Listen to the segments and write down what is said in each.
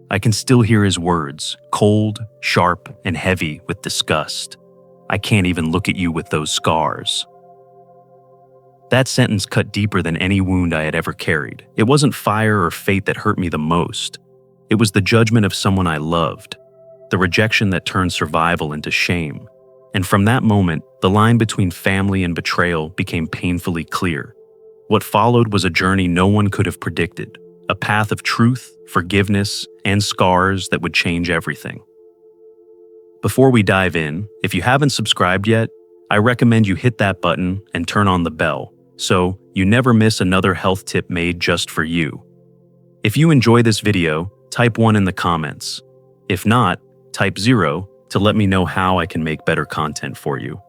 I can still hear his words, cold, sharp, and heavy with disgust. I can't even look at you with those scars. That sentence cut deeper than any wound I had ever carried. It wasn't fire or fate that hurt me the most. It was the judgment of someone I loved, the rejection that turned survival into shame. And from that moment, the line between family and betrayal became painfully clear. What followed was a journey no one could have predicted, a path of truth, forgiveness, and scars that would change everything. Before we dive in, if you haven't subscribed yet, I recommend you hit that button and turn on the bell, so you never miss another health tip made just for you. If you enjoy this video, type 1 in the comments. If not, type 0 to let me know how I can make better content for you.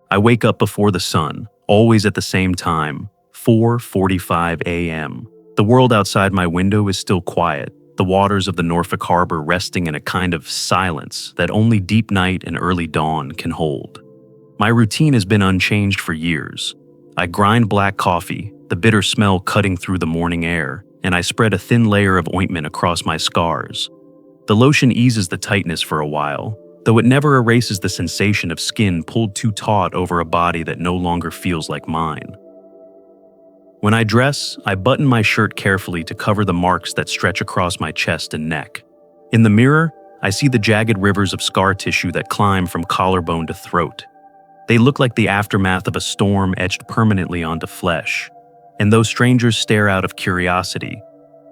I wake up before the sun, always at the same time, 4:45 a.m. The world outside my window is still quiet, the waters of the Norfolk Harbor resting in a kind of silence that only deep night and early dawn can hold. My routine has been unchanged for years. I grind black coffee, the bitter smell cutting through the morning air, and I spread a thin layer of ointment across my scars. The lotion eases the tightness for a while, though it never erases the sensation of skin pulled too taut over a body that no longer feels like mine. When I dress, I button my shirt carefully to cover the marks that stretch across my chest and neck. In the mirror, I see the jagged rivers of scar tissue that climb from collarbone to throat. They look like the aftermath of a storm etched permanently onto flesh. And though strangers stare out of curiosity,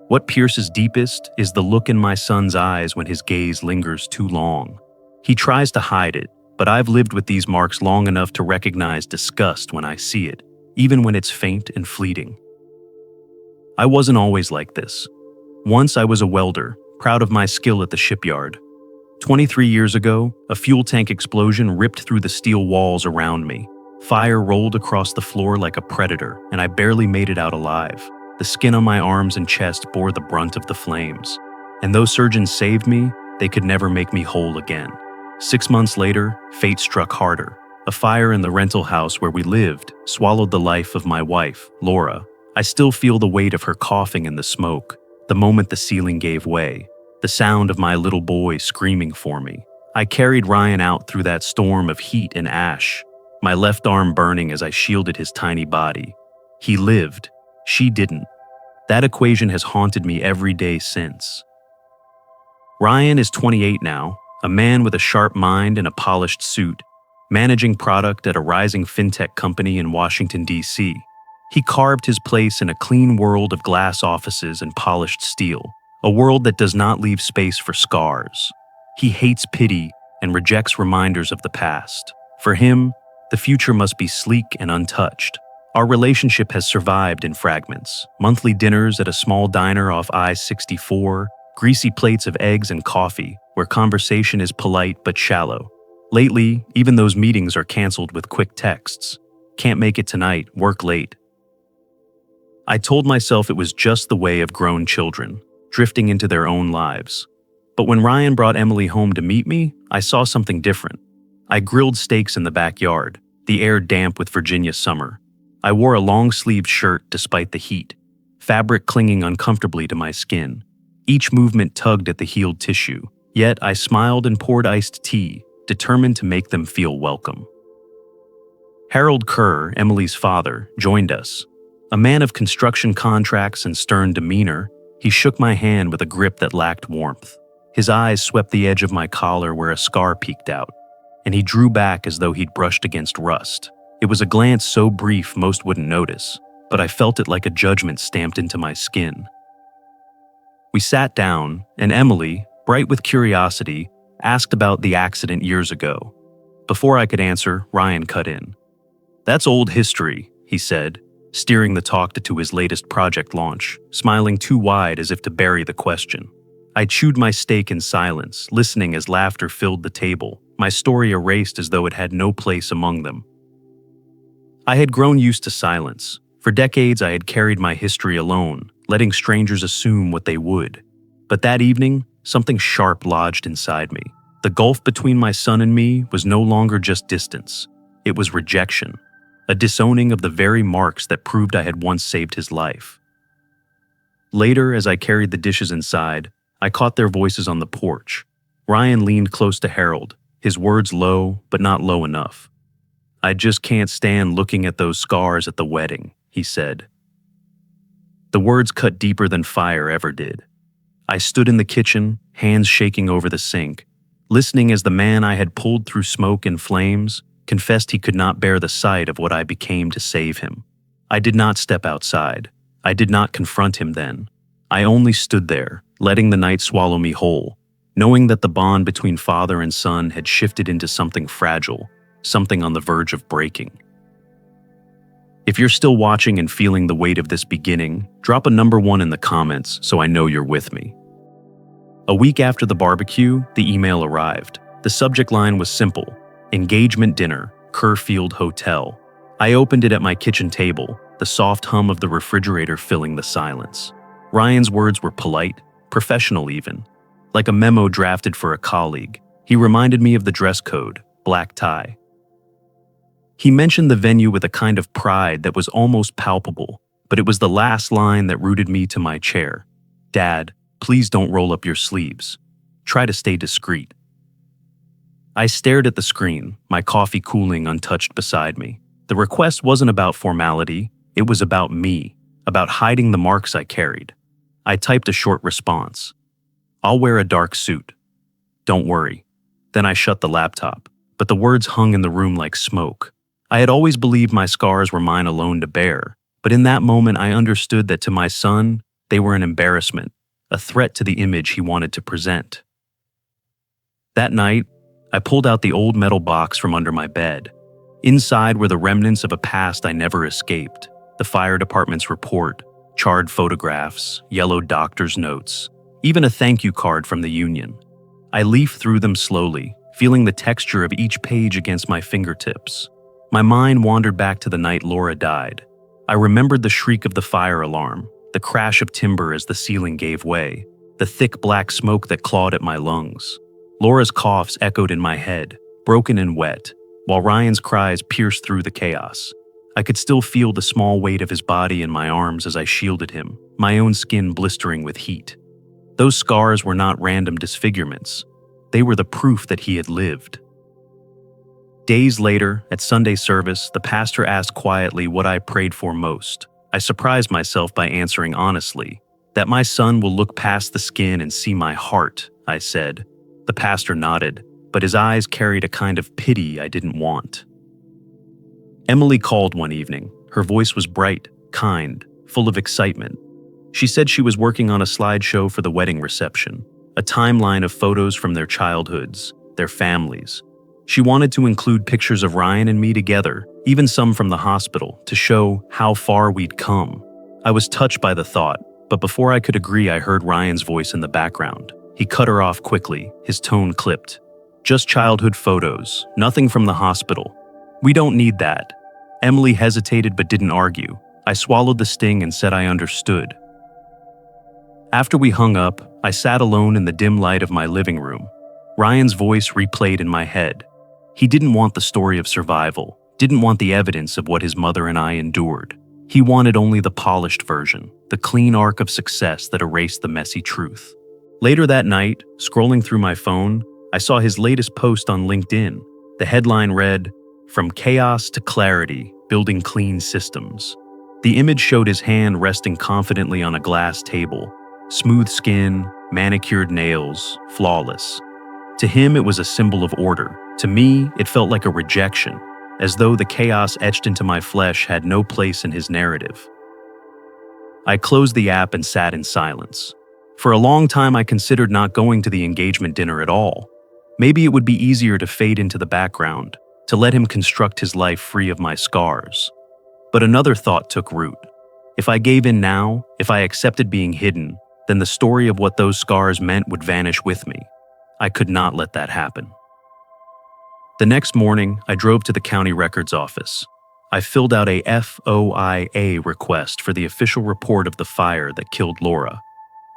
what pierces deepest is the look in my son's eyes when his gaze lingers too long. He tries to hide it, but I've lived with these marks long enough to recognize disgust when I see it, even when it's faint and fleeting. I wasn't always like this. Once I was a welder, proud of my skill at the shipyard. 23 years ago, a fuel tank explosion ripped through the steel walls around me. Fire rolled across the floor like a predator, and I barely made it out alive. The skin on my arms and chest bore the brunt of the flames. And though surgeons saved me, they could never make me whole again. 6 months later, fate struck harder. A fire in the rental house where we lived swallowed the life of my wife, Laura. I still feel the weight of her coughing in the smoke, the moment the ceiling gave way, the sound of my little boy screaming for me. I carried Ryan out through that storm of heat and ash, my left arm burning as I shielded his tiny body. He lived. She didn't. That equation has haunted me every day since. Ryan is 28 now, a man with a sharp mind and a polished suit, managing product at a rising fintech company in Washington, D.C. He carved his place in a clean world of glass offices and polished steel, a world that does not leave space for scars. He hates pity and rejects reminders of the past. For him, the future must be sleek and untouched. Our relationship has survived in fragments: monthly dinners at a small diner off I-64, greasy plates of eggs and coffee, where conversation is polite but shallow. Lately, even those meetings are canceled with quick texts. Can't make it tonight, work late. I told myself it was just the way of grown children, drifting into their own lives. But when Ryan brought Emily home to meet me, I saw something different. I grilled steaks in the backyard, the air damp with Virginia summer. I wore a long-sleeved shirt despite the heat, fabric clinging uncomfortably to my skin. Each movement tugged at the healed tissue, yet I smiled and poured iced tea, determined to make them feel welcome. Harold Kerr, Emily's father, joined us. A man of construction contracts and stern demeanor, he shook my hand with a grip that lacked warmth. His eyes swept the edge of my collar where a scar peeked out, and he drew back as though he'd brushed against rust. It was a glance so brief most wouldn't notice, but I felt it like a judgment stamped into my skin. We sat down, and Emily, bright with curiosity, asked about the accident years ago. Before I could answer, Ryan cut in. "That's old history," he said, steering the talk to his latest project launch, smiling too wide as if to bury the question. I chewed my steak in silence, listening as laughter filled the table, my story erased as though it had no place among them. I had grown used to silence. For decades, I had carried my history alone, letting strangers assume what they would. But that evening, something sharp lodged inside me. The gulf between my son and me was no longer just distance. It was rejection, a disowning of the very marks that proved I had once saved his life. Later, as I carried the dishes inside, I caught their voices on the porch. Ryan leaned close to Harold, his words low, but not low enough. "I just can't stand looking at those scars at the wedding," he said. The words cut deeper than fire ever did. I stood in the kitchen, hands shaking over the sink, listening as the man I had pulled through smoke and flames confessed he could not bear the sight of what I became to save him. I did not step outside. I did not confront him then. I only stood there, letting the night swallow me whole, knowing that the bond between father and son had shifted into something fragile, something on the verge of breaking. If you're still watching and feeling the weight of this beginning, drop a number 1 in the comments so I know you're with me. A week after the barbecue, the email arrived. The subject line was simple: engagement dinner, Kerrfield Hotel. I opened it at my kitchen table, the soft hum of the refrigerator filling the silence. Ryan's words were polite, professional even, like a memo drafted for a colleague. He reminded me of the dress code, black tie. He mentioned the venue with a kind of pride that was almost palpable, but it was the last line that rooted me to my chair. "Dad, please don't roll up your sleeves. Try to stay discreet." I stared at the screen, my coffee cooling untouched beside me. The request wasn't about formality, it was about me, about hiding the marks I carried. I typed a short response. "I'll wear a dark suit. Don't worry." Then I shut the laptop, but the words hung in the room like smoke. I had always believed my scars were mine alone to bear, but in that moment I understood that to my son, they were an embarrassment, a threat to the image he wanted to present. That night, I pulled out the old metal box from under my bed. Inside were the remnants of a past I never escaped: the fire department's report, charred photographs, yellowed doctor's notes, even a thank you card from the union. I leafed through them slowly, feeling the texture of each page against my fingertips. My mind wandered back to the night Laura died. I remembered the shriek of the fire alarm, the crash of timber as the ceiling gave way, the thick black smoke that clawed at my lungs. Laura's coughs echoed in my head, broken and wet, while Ryan's cries pierced through the chaos. I could still feel the small weight of his body in my arms as I shielded him, my own skin blistering with heat. Those scars were not random disfigurements. They were the proof that he had lived. Days later, at Sunday service, the pastor asked quietly what I prayed for most. I surprised myself by answering honestly, "That my son will look past the skin and see my heart," I said. The pastor nodded, but his eyes carried a kind of pity I didn't want. Emily called one evening. Her voice was bright, kind, full of excitement. She said she was working on a slideshow for the wedding reception, a timeline of photos from their childhoods, their families. She wanted to include pictures of Ryan and me together, even some from the hospital, to show how far we'd come. I was touched by the thought, but before I could agree, I heard Ryan's voice in the background. He cut her off quickly, his tone clipped. "Just childhood photos, nothing from the hospital. We don't need that." Emily hesitated but didn't argue. I swallowed the sting and said I understood. After we hung up, I sat alone in the dim light of my living room. Ryan's voice replayed in my head. He didn't want the story of survival, didn't want the evidence of what his mother and I endured. He wanted only the polished version, the clean arc of success that erased the messy truth. Later that night, scrolling through my phone, I saw his latest post on LinkedIn. The headline read, "From chaos to clarity, building clean systems." The image showed his hand resting confidently on a glass table. Smooth skin, manicured nails, flawless. To him, it was a symbol of order. To me, it felt like a rejection, as though the chaos etched into my flesh had no place in his narrative. I closed the app and sat in silence. For a long time, I considered not going to the engagement dinner at all. Maybe it would be easier to fade into the background, to let him construct his life free of my scars. But another thought took root. If I gave in now, if I accepted being hidden, then the story of what those scars meant would vanish with me. I could not let that happen. The next morning, I drove to the county records office. I filled out a FOIA request for the official report of the fire that killed Laura.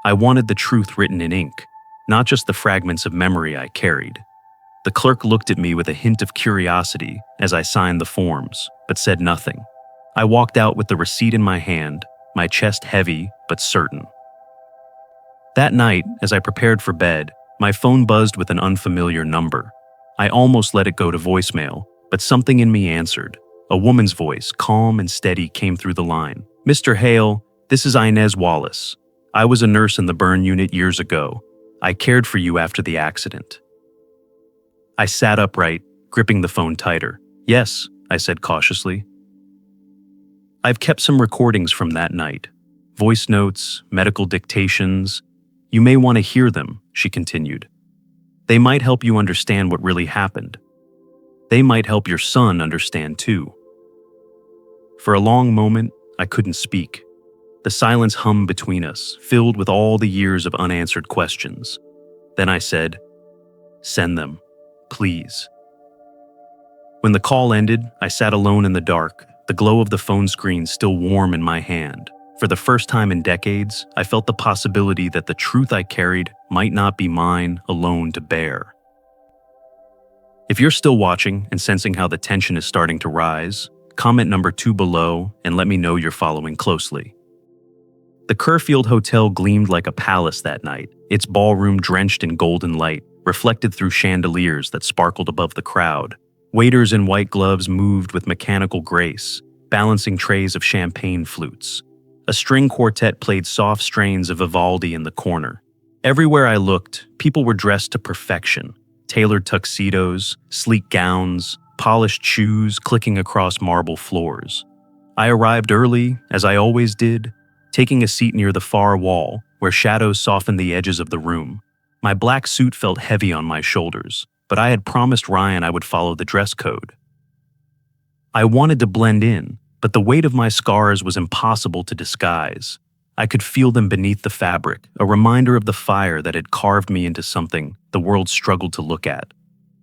I wanted the truth written in ink, not just the fragments of memory I carried. The clerk looked at me with a hint of curiosity as I signed the forms, but said nothing. I walked out with the receipt in my hand, my chest heavy but certain. That night, as I prepared for bed, my phone buzzed with an unfamiliar number. I almost let it go to voicemail, but something in me answered. A woman's voice, calm and steady, came through the line. "Mr. Hale, this is Inez Wallace. I was a nurse in the burn unit years ago. I cared for you after the accident." I sat upright, gripping the phone tighter. "Yes," I said cautiously. "I've kept some recordings from that night. Voice notes, medical dictations. You may want to hear them," she continued. "They might help you understand what really happened. They might help your son understand too." For a long moment, I couldn't speak. The silence hummed between us, filled with all the years of unanswered questions. Then I said, "Send them, please." When the call ended, I sat alone in the dark, the glow of the phone screen still warm in my hand. For the first time in decades, I felt the possibility that the truth I carried might not be mine alone to bear. If you're still watching and sensing how the tension is starting to rise, comment number 2 below and let me know you're following closely. The Kerrfield Hotel gleamed like a palace that night, its ballroom drenched in golden light, reflected through chandeliers that sparkled above the crowd. Waiters in white gloves moved with mechanical grace, balancing trays of champagne flutes. A string quartet played soft strains of Vivaldi in the corner. Everywhere I looked, people were dressed to perfection. Tailored tuxedos, sleek gowns, polished shoes clicking across marble floors. I arrived early, as I always did, taking a seat near the far wall, where shadows softened the edges of the room. My black suit felt heavy on my shoulders, but I had promised Ryan I would follow the dress code. I wanted to blend in, but the weight of my scars was impossible to disguise. I could feel them beneath the fabric, a reminder of the fire that had carved me into something the world struggled to look at.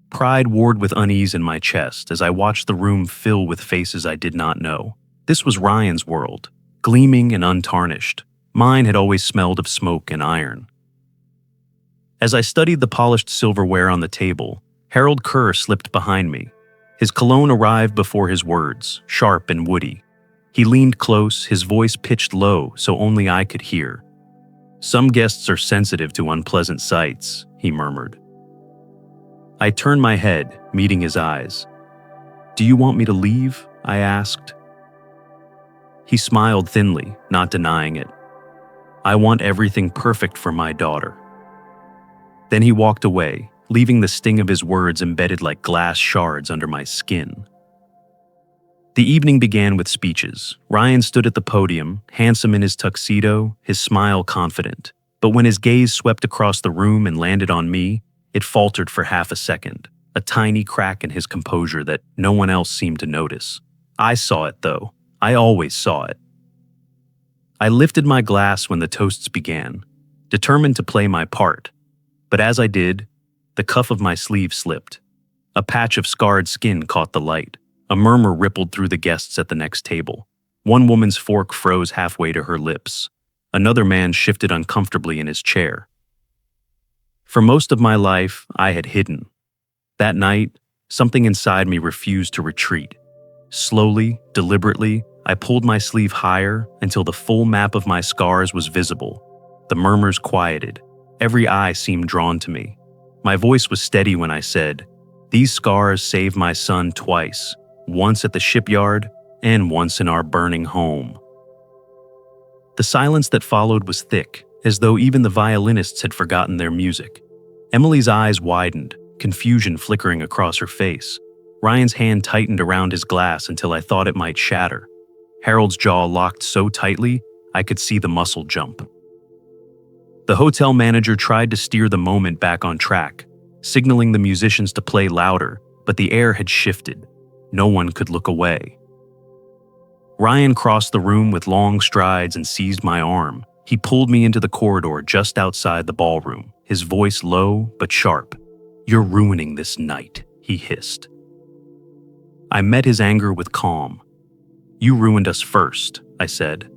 Pride warred with unease in my chest as I watched the room fill with faces I did not know. This was Ryan's world, gleaming and untarnished. Mine had always smelled of smoke and iron. As I studied the polished silverware on the table, Harold Kerr slipped behind me. His cologne arrived before his words, sharp and woody. He leaned close, his voice pitched low so only I could hear. "Some guests are sensitive to unpleasant sights," he murmured. I turned my head, meeting his eyes. "Do you want me to leave?" I asked. He smiled thinly, not denying it. "I want everything perfect for my daughter." Then he walked away, leaving the sting of his words embedded like glass shards under my skin. The evening began with speeches. Ryan stood at the podium, handsome in his tuxedo, his smile confident. But when his gaze swept across the room and landed on me, it faltered for half a second, a tiny crack in his composure that no one else seemed to notice. I saw it, though. I always saw it. I lifted my glass when the toasts began, determined to play my part. But as I did, the cuff of my sleeve slipped. A patch of scarred skin caught the light. A murmur rippled through the guests at the next table. One woman's fork froze halfway to her lips. Another man shifted uncomfortably in his chair. For most of my life, I had hidden. That night, something inside me refused to retreat. Slowly, deliberately, I pulled my sleeve higher until the full map of my scars was visible. The murmurs quieted. Every eye seemed drawn to me. My voice was steady when I said, "These scars saved my son twice, once at the shipyard and once in our burning home." The silence that followed was thick, as though even the violinists had forgotten their music. Emily's eyes widened, confusion flickering across her face. Ryan's hand tightened around his glass until I thought it might shatter. Harold's jaw locked so tightly, I could see the muscle jump. The hotel manager tried to steer the moment back on track, signaling the musicians to play louder, but the air had shifted. No one could look away. Ryan crossed the room with long strides and seized my arm. He pulled me into the corridor just outside the ballroom, his voice low but sharp. "You're ruining this night," he hissed. I met his anger with calm. "You ruined us first," I said.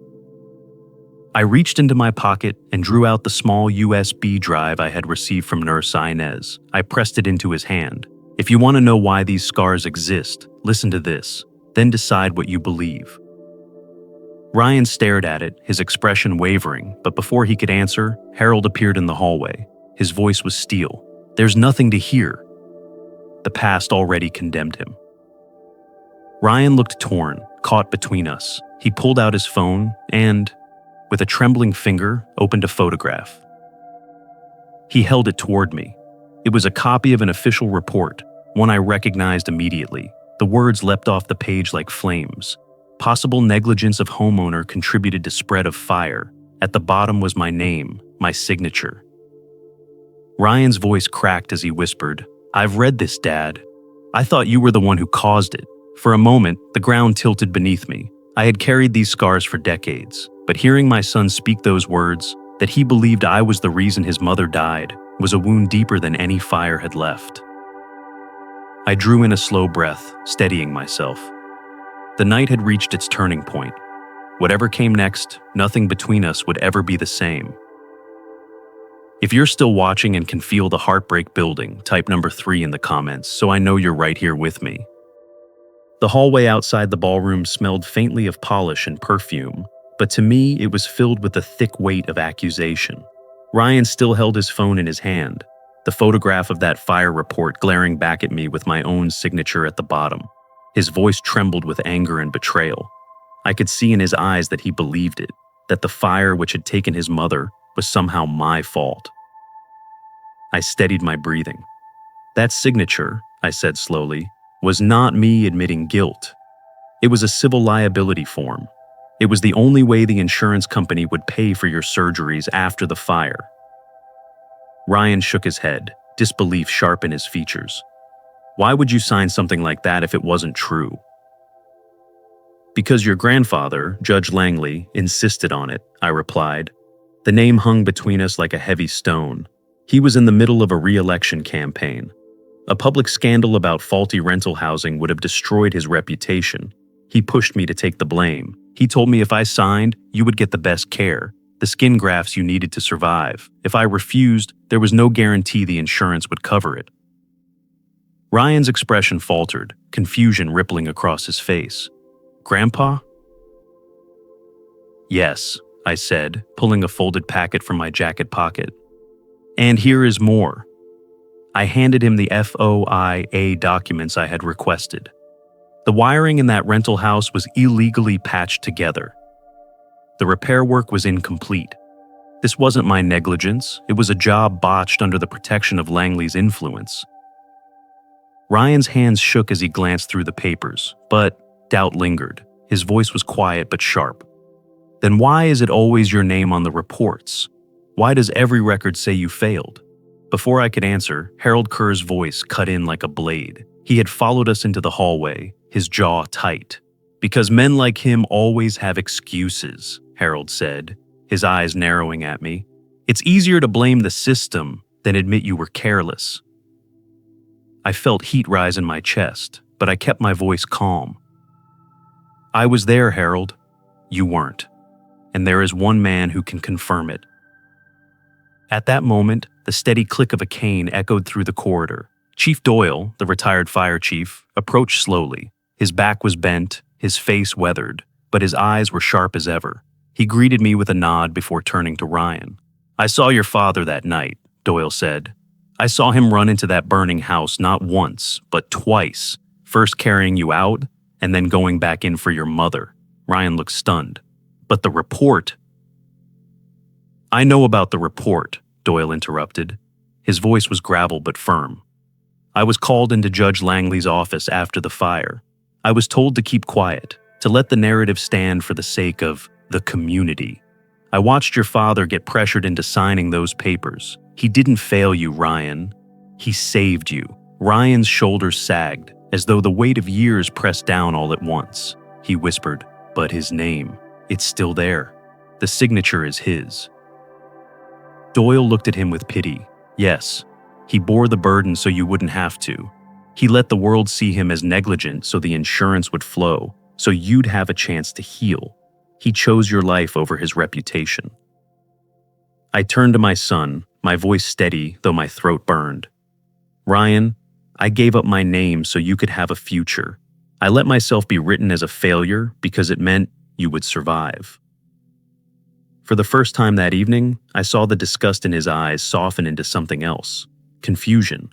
I reached into my pocket and drew out the small USB drive I had received from Nurse Inez. I pressed it into his hand. "If you want to know why these scars exist, listen to this, then decide what you believe." Ryan stared at it, his expression wavering, but before he could answer, Harold appeared in the hallway. His voice was steel. "There's nothing to hear." The past already condemned him. Ryan looked torn, caught between us. He pulled out his phone and, with a trembling finger, opened a photograph. He held it toward me. It was a copy of an official report, one I recognized immediately. The words leapt off the page like flames. Possible negligence of homeowner contributed to spread of fire. At the bottom was my name, my signature. Ryan's voice cracked as he whispered, "I've read this, Dad. I thought you were the one who caused it." For a moment, the ground tilted beneath me. I had carried these scars for decades, but hearing my son speak those words, that he believed I was the reason his mother died, was a wound deeper than any fire had left. I drew in a slow breath, steadying myself. The night had reached its turning point. Whatever came next, nothing between us would ever be the same. If you're still watching and can feel the heartbreak building, type number 3 in the comments so I know you're right here with me. The hallway outside the ballroom smelled faintly of polish and perfume, but to me it was filled with the thick weight of accusation. Ryan still held his phone in his hand, the photograph of that fire report glaring back at me with my own signature at the bottom. His voice trembled with anger and betrayal. I could see in his eyes that he believed it, that the fire which had taken his mother was somehow my fault. I steadied my breathing. "That signature," I said slowly, "was not me admitting guilt. It was a civil liability form. It was the only way the insurance company would pay for your surgeries after the fire." Ryan shook his head, disbelief sharp in his features. "Why would you sign something like that if it wasn't true?" "Because your grandfather, Judge Langley, insisted on it," I replied. The name hung between us like a heavy stone. He was in the middle of a re-election campaign. A public scandal about faulty rental housing would have destroyed his reputation. He pushed me to take the blame. He told me if I signed, you would get the best care, the skin grafts you needed to survive. If I refused, there was no guarantee the insurance would cover it. Ryan's expression faltered, confusion rippling across his face. "Grandpa?" "Yes," I said, pulling a folded packet from my jacket pocket. "And here is more." I handed him the FOIA documents I had requested. The wiring in that rental house was illegally patched together. The repair work was incomplete. This wasn't my negligence, it was a job botched under the protection of Langley's influence. Ryan's hands shook as he glanced through the papers, but doubt lingered. His voice was quiet but sharp. "Then why is it always your name on the reports? Why does every record say you failed?" Before I could answer, Harold Kerr's voice cut in like a blade. He had followed us into the hallway, his jaw tight. "Because men like him always have excuses," Harold said, his eyes narrowing at me. "It's easier to blame the system than admit you were careless." I felt heat rise in my chest, but I kept my voice calm. "I was there, Harold. You weren't. And there is one man who can confirm it." At that moment, the steady click of a cane echoed through the corridor. Chief Doyle, the retired fire chief, approached slowly. His back was bent, his face weathered, but his eyes were sharp as ever. He greeted me with a nod before turning to Ryan. "I saw your father that night," Doyle said. "I saw him run into that burning house not once, but twice, first carrying you out and then going back in for your mother." Ryan looked stunned. "But the report—" "I know about the report," Doyle interrupted. His voice was gravel but firm. "I was called into Judge Langley's office after the fire. I was told to keep quiet, to let the narrative stand for the sake of the community. I watched your father get pressured into signing those papers. He didn't fail you, Ryan. He saved you." Ryan's shoulders sagged, as though the weight of years pressed down all at once. He whispered, "But his name, it's still there. The signature is his." Doyle looked at him with pity. "Yes, he bore the burden so you wouldn't have to. He let the world see him as negligent so the insurance would flow, so you'd have a chance to heal. He chose your life over his reputation." I turned to my son, my voice steady though my throat burned. "Ryan, I gave up my name so you could have a future. I let myself be written as a failure because it meant you would survive. For the first time that evening, I saw the disgust in his eyes soften into something else. Confusion.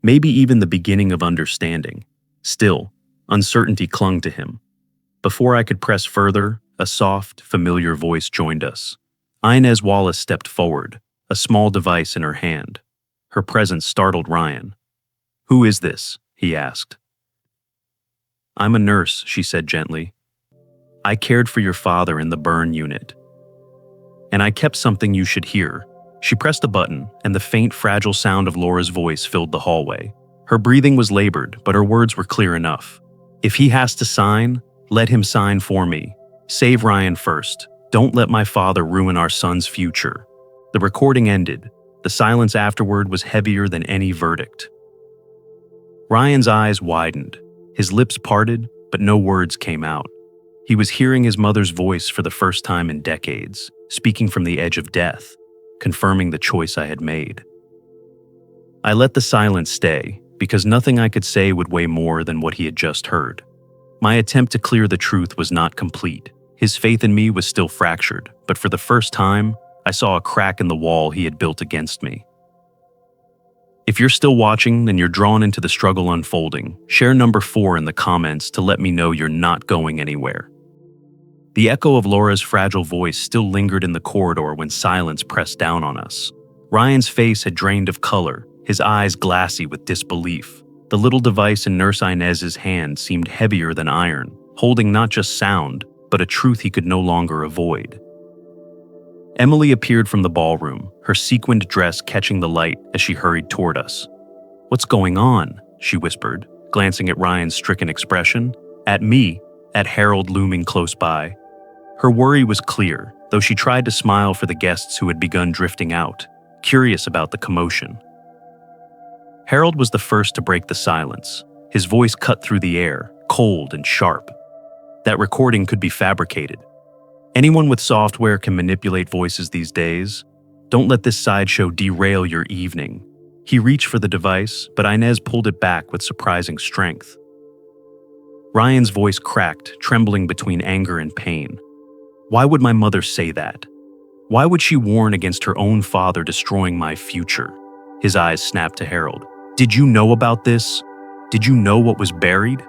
Maybe even the beginning of understanding. Still, uncertainty clung to him. Before I could press further, a soft, familiar voice joined us. Inez Wallace stepped forward, a small device in her hand. Her presence startled Ryan. "Who is this?" he asked. "I'm a nurse," she said gently. "I cared for your father in the burn unit. And I kept something you should hear." She pressed a button, and the faint, fragile sound of Laura's voice filled the hallway. Her breathing was labored, but her words were clear enough. "If he has to sign, let him sign for me. Save Ryan first. Don't let my father ruin our son's future." The recording ended. The silence afterward was heavier than any verdict. Ryan's eyes widened. His lips parted, but no words came out. He was hearing his mother's voice for the first time in decades, speaking from the edge of death, confirming the choice I had made. I let the silence stay, because nothing I could say would weigh more than what he had just heard. My attempt to clear the truth was not complete. His faith in me was still fractured, but for the first time, I saw a crack in the wall he had built against me. If you're still watching and you're drawn into the struggle unfolding, share number 4 in the comments to let me know you're not going anywhere. The echo of Laura's fragile voice still lingered in the corridor when silence pressed down on us. Ryan's face had drained of color, his eyes glassy with disbelief. The little device in Nurse Inez's hand seemed heavier than iron, holding not just sound, but a truth he could no longer avoid. Emily appeared from the ballroom, her sequined dress catching the light as she hurried toward us. "What's going on?" she whispered, glancing at Ryan's stricken expression, at me, at Harold looming close by. Her worry was clear, though she tried to smile for the guests who had begun drifting out, curious about the commotion. Harold was the first to break the silence. His voice cut through the air, cold and sharp. That recording could be fabricated. Anyone with software can manipulate voices these days. Don't let this sideshow derail your evening. He reached for the device, but Inez pulled it back with surprising strength. Ryan's voice cracked, trembling between anger and pain. Why would my mother say that? Why would she warn against her own father destroying my future? His eyes snapped to Harold. "Did you know about this? Did you know what was buried?"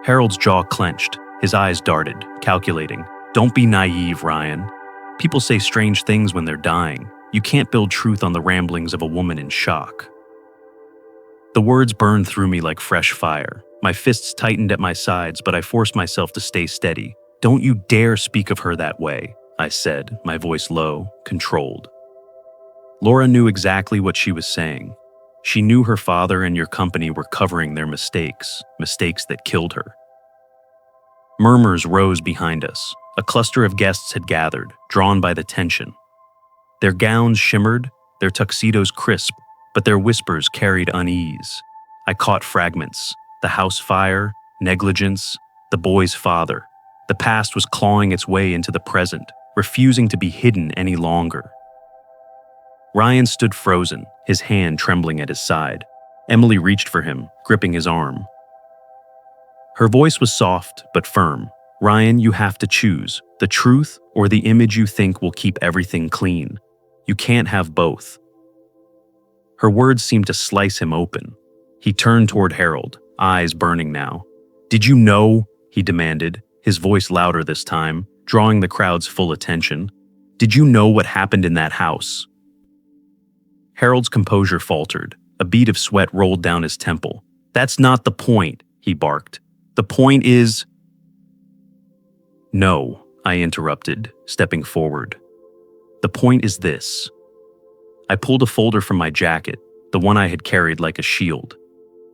Harold's jaw clenched. His eyes darted, calculating. "Don't be naive, Ryan. People say strange things when they're dying. You can't build truth on the ramblings of a woman in shock." The words burned through me like fresh fire. My fists tightened at my sides, but I forced myself to stay steady. "Don't you dare speak of her that way," I said, my voice low, controlled. Laura knew exactly what she was saying. She knew her father and your company were covering their mistakes that killed her. Murmurs rose behind us. A cluster of guests had gathered, drawn by the tension. Their gowns shimmered, their tuxedos crisp, but their whispers carried unease. I caught fragments. The house fire, negligence, the boy's father. The past was clawing its way into the present, refusing to be hidden any longer. Ryan stood frozen, his hand trembling at his side. Emily reached for him, gripping his arm. Her voice was soft but firm. "Ryan, you have to choose, the truth or the image you think will keep everything clean. You can't have both." Her words seemed to slice him open. He turned toward Harold, eyes burning now. "Did you know?" he demanded, his voice louder this time, drawing the crowd's full attention. "Did you know what happened in that house?" Harold's composure faltered. A bead of sweat rolled down his temple. "That's not the point," he barked. "The point is—" "No," I interrupted, stepping forward. "The point is this." I pulled a folder from my jacket, the one I had carried like a shield.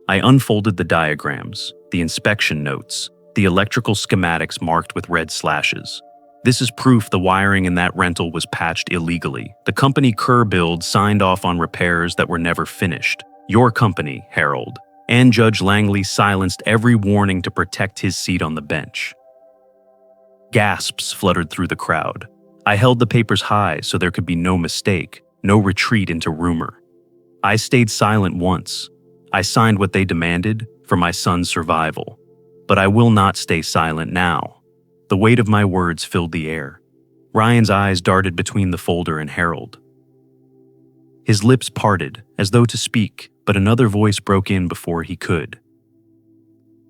I unfolded the diagrams, the inspection notes, the electrical schematics marked with red slashes. This is proof the wiring in that rental was patched illegally. The company Kerr signed off on repairs that were never finished. Your company, Harold. And Judge Langley silenced every warning to protect his seat on the bench. Gasps fluttered through the crowd. I held the papers high so there could be no mistake, no retreat into rumor. I stayed silent once. I signed what they demanded for my son's survival. But I will not stay silent now. The weight of my words filled the air. Ryan's eyes darted between the folder and Harold. His lips parted, as though to speak, but another voice broke in before he could.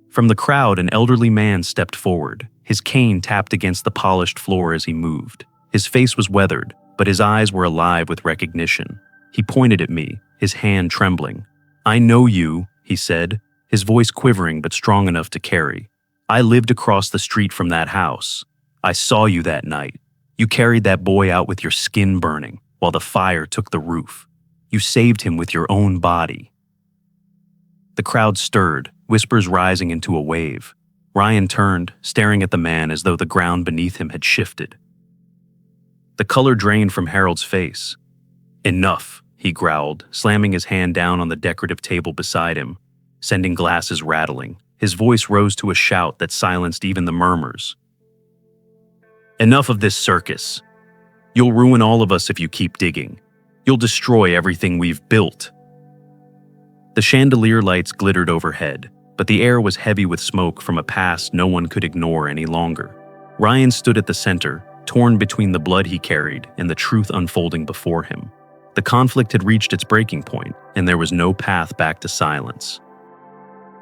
From the crowd, an elderly man stepped forward. His cane tapped against the polished floor as he moved. His face was weathered, but his eyes were alive with recognition. He pointed at me, his hand trembling. "I know you," he said, his voice quivering but strong enough to carry. "I lived across the street from that house. I saw you that night. You carried that boy out with your skin burning, while the fire took the roof. You saved him with your own body." The crowd stirred, whispers rising into a wave. Ryan turned, staring at the man as though the ground beneath him had shifted. The color drained from Harold's face. "Enough," he growled, slamming his hand down on the decorative table beside him, sending glasses rattling. His voice rose to a shout that silenced even the murmurs. "Enough of this circus. You'll ruin all of us if you keep digging. You'll destroy everything we've built." The chandelier lights glittered overhead, but the air was heavy with smoke from a past no one could ignore any longer. Ryan stood at the center, torn between the blood he carried and the truth unfolding before him. The conflict had reached its breaking point, and there was no path back to silence.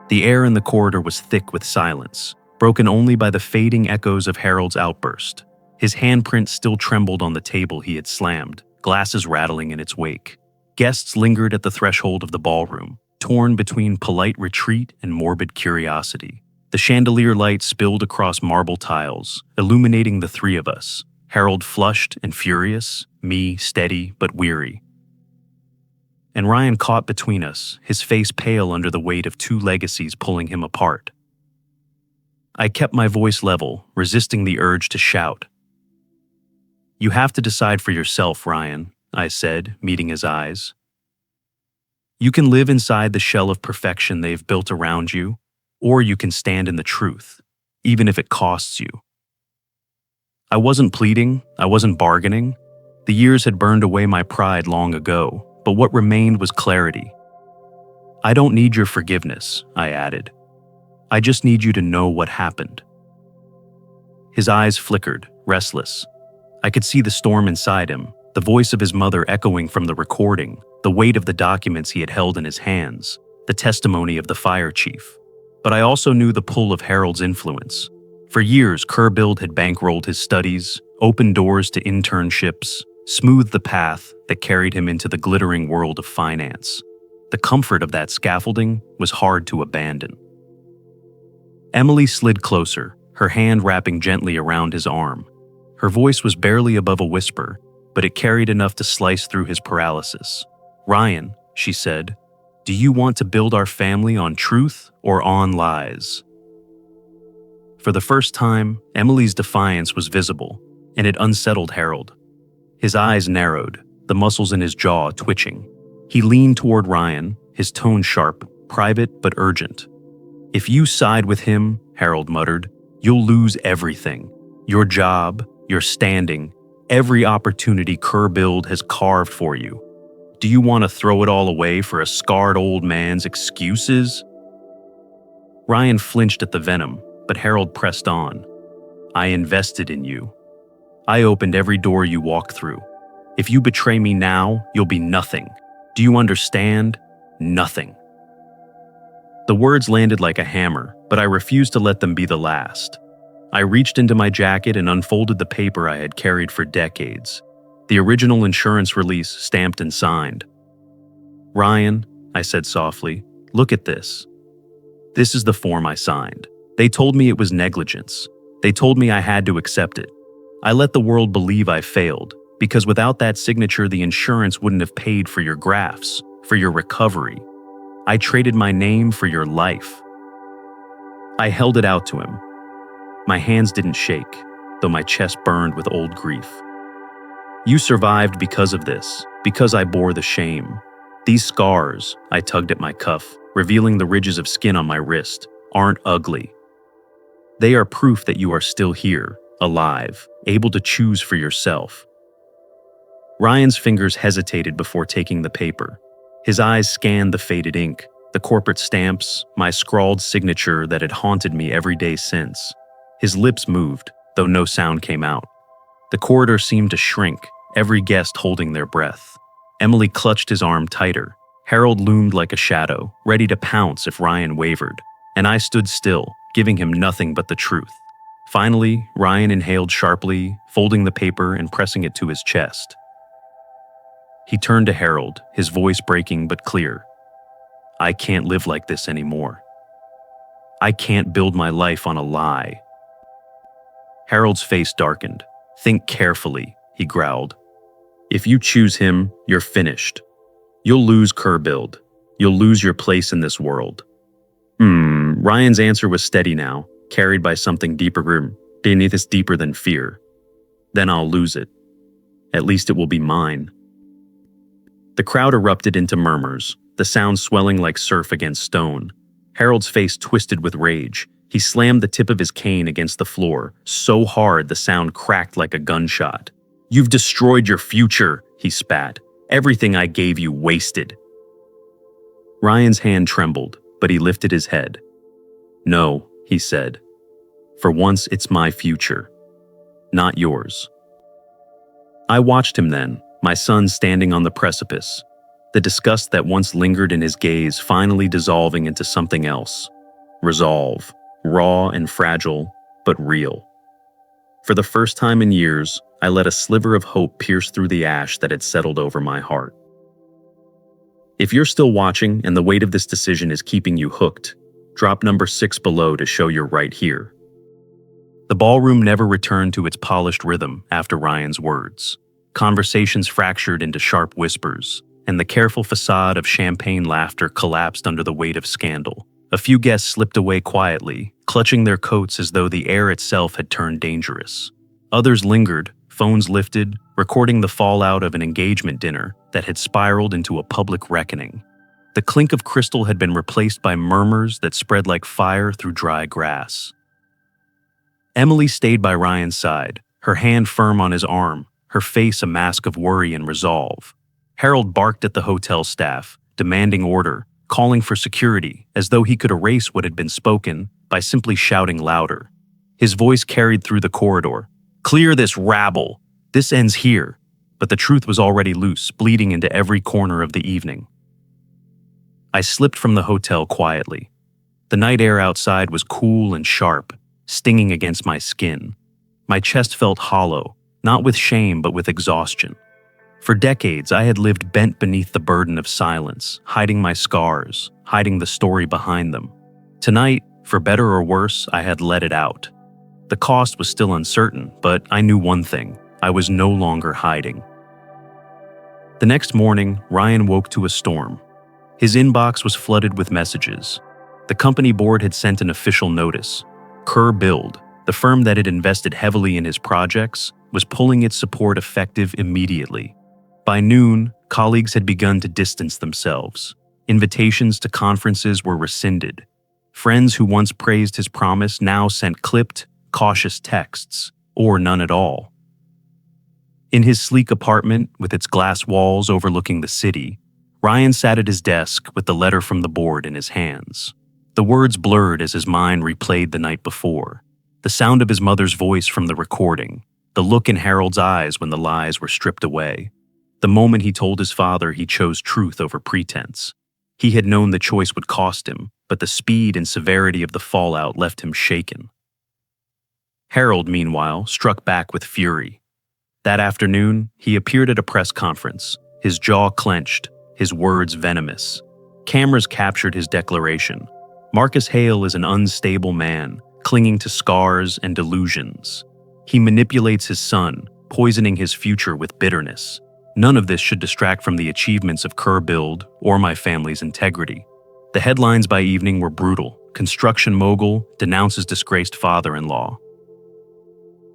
The air in the corridor was thick with silence, broken only by the fading echoes of Harold's outburst. His handprint still trembled on the table he had slammed, glasses rattling in its wake. Guests lingered at the threshold of the ballroom, torn between polite retreat and morbid curiosity. The chandelier light spilled across marble tiles, illuminating the three of us, Harold flushed and furious, me steady but weary. And Ryan caught between us, his face pale under the weight of two legacies pulling him apart. I kept my voice level, resisting the urge to shout. "You have to decide for yourself, Ryan," I said, meeting his eyes. "You can live inside the shell of perfection they've built around you, or you can stand in the truth, even if it costs you." I wasn't pleading, I wasn't bargaining. The years had burned away my pride long ago, but what remained was clarity. "I don't need your forgiveness," I added. "I just need you to know what happened." His eyes flickered, restless. I could see the storm inside him, the voice of his mother echoing from the recording, the weight of the documents he had held in his hands, the testimony of the fire chief. But I also knew the pull of Harold's influence. For years, Kerr-Bild had bankrolled his studies, opened doors to internships, smoothed the path that carried him into the glittering world of finance. The comfort of that scaffolding was hard to abandon. Emily slid closer, her hand wrapping gently around his arm. Her voice was barely above a whisper, but it carried enough to slice through his paralysis. "Ryan," she said, "do you want to build our family on truth or on lies?" For the first time, Emily's defiance was visible, and it unsettled Harold. His eyes narrowed, the muscles in his jaw twitching. He leaned toward Ryan, his tone sharp, private but urgent. "If you side with him," Harold muttered, "you'll lose everything. Your job, your standing, every opportunity Kerr-Bild has carved for you. Do you want to throw it all away for a scarred old man's excuses?" Ryan flinched at the venom, but Harold pressed on. "I invested in you. I opened every door you walk through. If you betray me now, you'll be nothing. Do you understand? Nothing." The words landed like a hammer, but I refused to let them be the last. I reached into my jacket and unfolded the paper I had carried for decades. The original insurance release stamped and signed. "Ryan," I said softly, "look at this. This is the form I signed. They told me it was negligence. They told me I had to accept it. I let the world believe I failed, because without that signature the insurance wouldn't have paid for your grafts, for your recovery. I traded my name for your life." I held it out to him. My hands didn't shake, though my chest burned with old grief. "You survived because of this, because I bore the shame. These scars," I tugged at my cuff, revealing the ridges of skin on my wrist, "aren't ugly. They are proof that you are still here, alive, able to choose for yourself." Ryan's fingers hesitated before taking the paper. His eyes scanned the faded ink, the corporate stamps, my scrawled signature that had haunted me every day since. His lips moved, though no sound came out. The corridor seemed to shrink, every guest holding their breath. Emily clutched his arm tighter. Harold loomed like a shadow, ready to pounce if Ryan wavered, and I stood still, giving him nothing but the truth. Finally, Ryan inhaled sharply, folding the paper and pressing it to his chest. He turned to Harold, his voice breaking but clear. "I can't live like this anymore. I can't build my life on a lie." Harold's face darkened. "Think carefully," he growled. "If you choose him, you're finished. You'll lose Kerbild. You'll lose your place in this world." Ryan's answer was steady now, carried by something deeper than fear. "Then I'll lose it. At least it will be mine." The crowd erupted into murmurs, the sound swelling like surf against stone. Harold's face twisted with rage. He slammed the tip of his cane against the floor, so hard the sound cracked like a gunshot. "You've destroyed your future," he spat. "Everything I gave you wasted." Ryan's hand trembled, but he lifted his head. "No," he said. "For once it's my future, not yours." I watched him then, my son standing on the precipice, the disgust that once lingered in his gaze finally dissolving into something else. Resolve, raw and fragile, but real. For the first time in years, I let a sliver of hope pierce through the ash that had settled over my heart. If you're still watching and the weight of this decision is keeping you hooked, drop number 6 below to show you're right here. The ballroom never returned to its polished rhythm after Ryan's words. Conversations fractured into sharp whispers, and the careful facade of champagne laughter collapsed under the weight of scandal. A few guests slipped away quietly, clutching their coats as though the air itself had turned dangerous. Others lingered, phones lifted, recording the fallout of an engagement dinner that had spiraled into a public reckoning. The clink of crystal had been replaced by murmurs that spread like fire through dry grass. Emily stayed by Ryan's side, her hand firm on his arm, her face a mask of worry and resolve. Harold barked at the hotel staff, demanding order, calling for security, as though he could erase what had been spoken by simply shouting louder. His voice carried through the corridor. "Clear this rabble! This ends here." But the truth was already loose, bleeding into every corner of the evening. I slipped from the hotel quietly. The night air outside was cool and sharp, stinging against my skin. My chest felt hollow, not with shame but with exhaustion. For decades, I had lived bent beneath the burden of silence, hiding my scars, hiding the story behind them. Tonight, for better or worse, I had let it out. The cost was still uncertain, but I knew one thing: I was no longer hiding. The next morning, Ryan woke to a storm. His inbox was flooded with messages. The company board had sent an official notice. Kerbild, the firm that had invested heavily in his projects, was pulling its support effective immediately. By noon, colleagues had begun to distance themselves. Invitations to conferences were rescinded. Friends who once praised his promise now sent clipped, cautious texts, or none at all. In his sleek apartment, with its glass walls overlooking the city, Ryan sat at his desk with the letter from the board in his hands. The words blurred as his mind replayed the night before. The sound of his mother's voice from the recording, the look in Harold's eyes when the lies were stripped away. The moment he told his father he chose truth over pretense. He had known the choice would cost him, but the speed and severity of the fallout left him shaken. Harold, meanwhile, struck back with fury. That afternoon, he appeared at a press conference, his jaw clenched, his words venomous. Cameras captured his declaration. Marcus Hale is an unstable man, clinging to scars and delusions. He manipulates his son, poisoning his future with bitterness. None of this should distract from the achievements of Kerbild or my family's integrity. The headlines by evening were brutal. Construction mogul denounces disgraced father-in-law.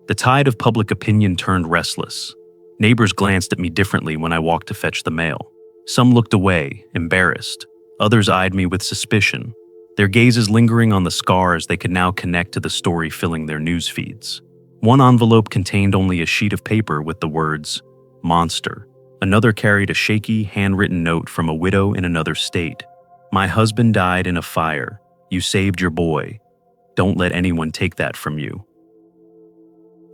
The tide of public opinion turned restless. Neighbors glanced at me differently when I walked to fetch the mail. Some looked away, embarrassed. Others eyed me with suspicion, their gazes lingering on the scars they could now connect to the story filling their news feeds. One envelope contained only a sheet of paper with the words, "Monster." Another carried a shaky, handwritten note from a widow in another state. "My husband died in a fire. You saved your boy. Don't let anyone take that from you."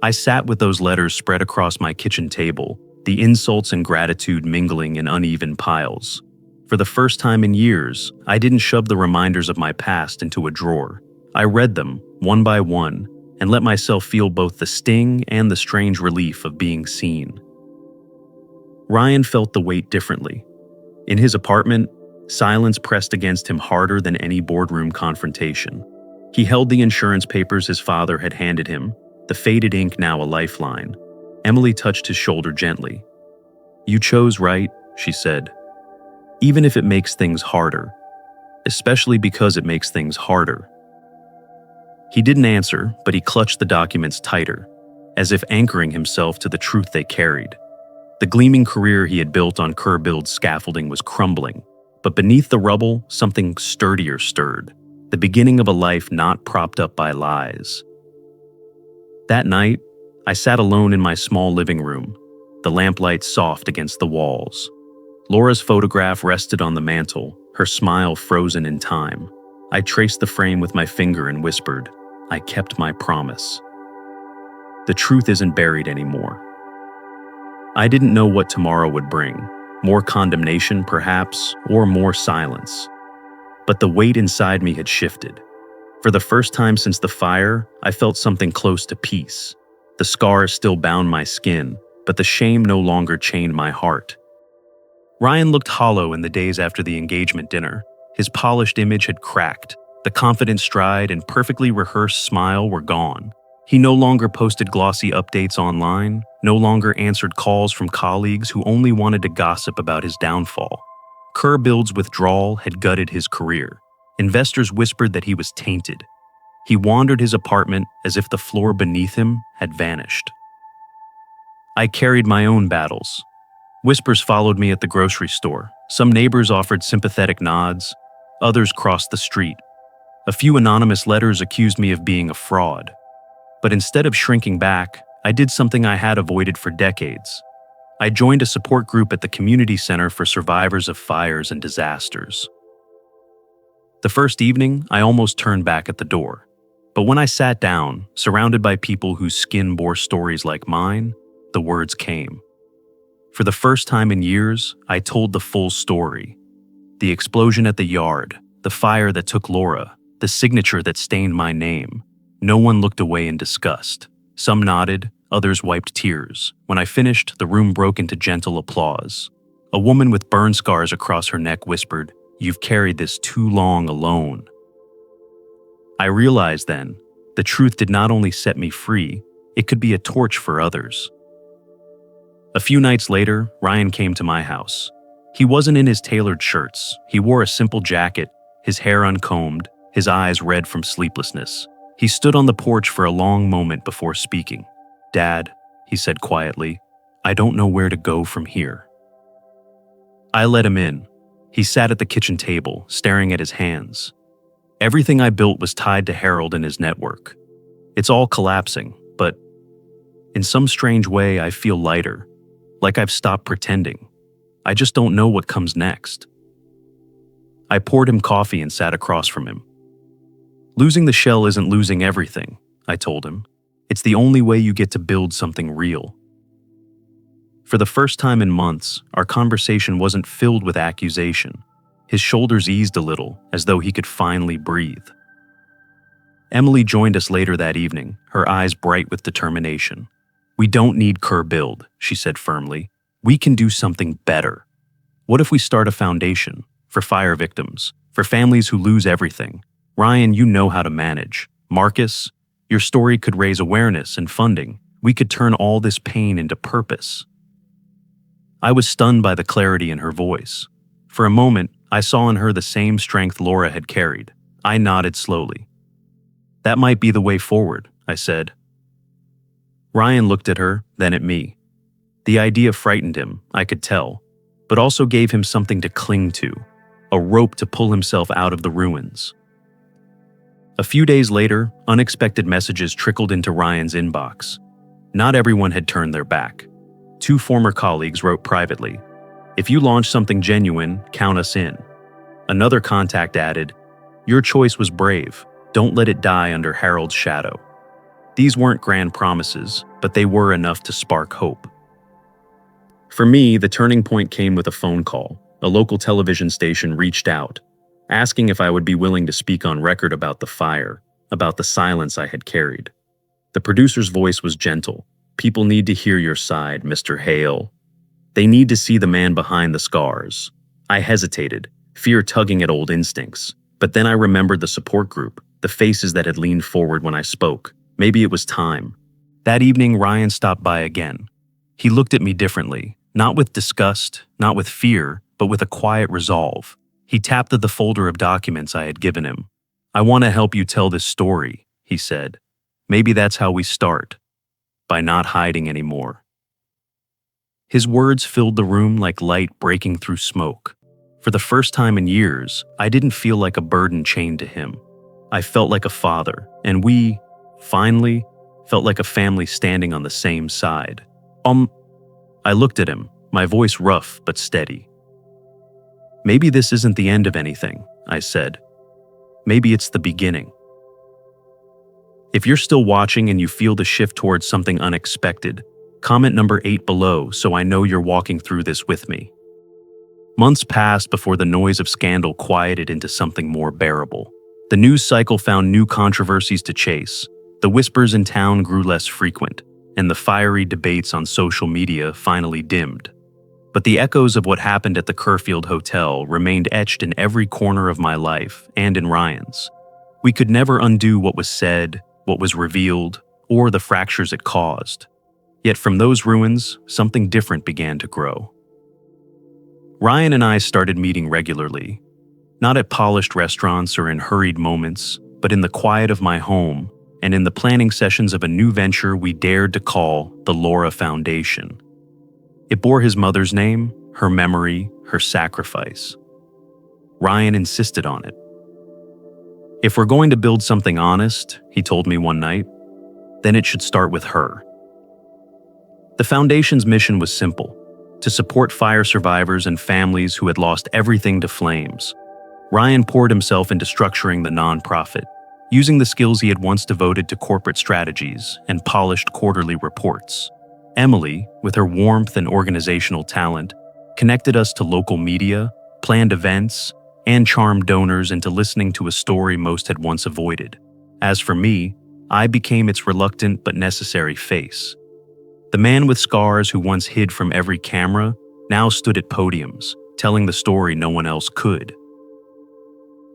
I sat with those letters spread across my kitchen table, the insults and gratitude mingling in uneven piles. For the first time in years, I didn't shove the reminders of my past into a drawer. I read them, one by one, and let myself feel both the sting and the strange relief of being seen. Ryan felt the weight differently. In his apartment, silence pressed against him harder than any boardroom confrontation. He held the insurance papers his father had handed him, the faded ink now a lifeline. Emily touched his shoulder gently. "You chose right," she said. "Even if it makes things harder. Especially because it makes things harder." He didn't answer, but he clutched the documents tighter, as if anchoring himself to the truth they carried. The gleaming career he had built on Kerr-Build's scaffolding was crumbling, but beneath the rubble, something sturdier stirred, the beginning of a life not propped up by lies. That night, I sat alone in my small living room, the lamplight soft against the walls. Laura's photograph rested on the mantel, her smile frozen in time. I traced the frame with my finger and whispered, "I kept my promise." The truth isn't buried anymore. I didn't know what tomorrow would bring, more condemnation perhaps, or more silence. But the weight inside me had shifted. For the first time since the fire, I felt something close to peace. The scars still bound my skin, but the shame no longer chained my heart. Ryan looked hollow in the days after the engagement dinner. His polished image had cracked. The confident stride and perfectly rehearsed smile were gone. He no longer posted glossy updates online, no longer answered calls from colleagues who only wanted to gossip about his downfall. Kerr-Build's withdrawal had gutted his career. Investors whispered that he was tainted. He wandered his apartment as if the floor beneath him had vanished. I carried my own battles. Whispers followed me at the grocery store. Some neighbors offered sympathetic nods. Others crossed the street. A few anonymous letters accused me of being a fraud. But instead of shrinking back, I did something I had avoided for decades. I joined a support group at the community center for survivors of fires and disasters. The first evening, I almost turned back at the door. But when I sat down, surrounded by people whose skin bore stories like mine, the words came. For the first time in years, I told the full story. The explosion at the yard, the fire that took Laura, the signature that stained my name. No one looked away in disgust. Some nodded, others wiped tears. When I finished, the room broke into gentle applause. A woman with burn scars across her neck whispered, "You've carried this too long alone." I realized then, the truth did not only set me free, it could be a torch for others. A few nights later, Ryan came to my house. He wasn't in his tailored shirts. He wore a simple jacket, his hair uncombed, his eyes red from sleeplessness. He stood on the porch for a long moment before speaking. "Dad," he said quietly, "I don't know where to go from here." I let him in. He sat at the kitchen table, staring at his hands. Everything I built was tied to Harold and his network. It's all collapsing, but in some strange way I feel lighter, like I've stopped pretending. I just don't know what comes next. I poured him coffee and sat across from him. "Losing the shell isn't losing everything," I told him. "It's the only way you get to build something real." For the first time in months, our conversation wasn't filled with accusation. His shoulders eased a little, as though he could finally breathe. Emily joined us later that evening, her eyes bright with determination. "We don't need Kerr-Build," she said firmly. "We can do something better. What if we start a foundation for fire victims, for families who lose everything? Ryan, you know how to manage. Marcus, your story could raise awareness and funding. We could turn all this pain into purpose." I was stunned by the clarity in her voice. For a moment, I saw in her the same strength Laura had carried. I nodded slowly. "That might be the way forward," I said. Ryan looked at her, then at me. The idea frightened him, I could tell, but also gave him something to cling to, a rope to pull himself out of the ruins. A few days later, unexpected messages trickled into Ryan's inbox. Not everyone had turned their back. 2 former colleagues wrote privately, "If you launch something genuine, count us in." Another contact added, "Your choice was brave. Don't let it die under Harold's shadow." These weren't grand promises, but they were enough to spark hope. For me, the turning point came with a phone call. A local television station reached out, asking if I would be willing to speak on record about the fire, about the silence I had carried. The producer's voice was gentle. "People need to hear your side, Mr. Hale. They need to see the man behind the scars." I hesitated, fear tugging at old instincts. But then I remembered the support group, the faces that had leaned forward when I spoke. Maybe it was time. That evening, Ryan stopped by again. He looked at me differently, not with disgust, not with fear, but with a quiet resolve. He tapped at the folder of documents I had given him. "I want to help you tell this story," he said. "Maybe that's how we start, by not hiding anymore." His words filled the room like light breaking through smoke. For the first time in years, I didn't feel like a burden chained to him. I felt like a father, and we, finally, felt like a family standing on the same side. I looked at him, my voice rough but steady. "Maybe this isn't the end of anything," I said. "Maybe it's the beginning." If you're still watching and you feel the shift towards something unexpected, comment number 8 below so I know you're walking through this with me. Months passed before the noise of scandal quieted into something more bearable. The news cycle found new controversies to chase. The whispers in town grew less frequent, and the fiery debates on social media finally dimmed. But the echoes of what happened at the Kerfield Hotel remained etched in every corner of my life and in Ryan's. We could never undo what was said, what was revealed, or the fractures it caused. Yet from those ruins, something different began to grow. Ryan and I started meeting regularly, not at polished restaurants or in hurried moments, but in the quiet of my home and in the planning sessions of a new venture we dared to call the Laura Foundation. It bore his mother's name, her memory, her sacrifice. Ryan insisted on it. "If we're going to build something honest," he told me one night, "then it should start with her." The foundation's mission was simple: to support fire survivors and families who had lost everything to flames. Ryan poured himself into structuring the nonprofit, using the skills he had once devoted to corporate strategies and polished quarterly reports. Emily, with her warmth and organizational talent, connected us to local media, planned events, and charmed donors into listening to a story most had once avoided. As for me, I became its reluctant but necessary face. The man with scars who once hid from every camera now stood at podiums, telling the story no one else could.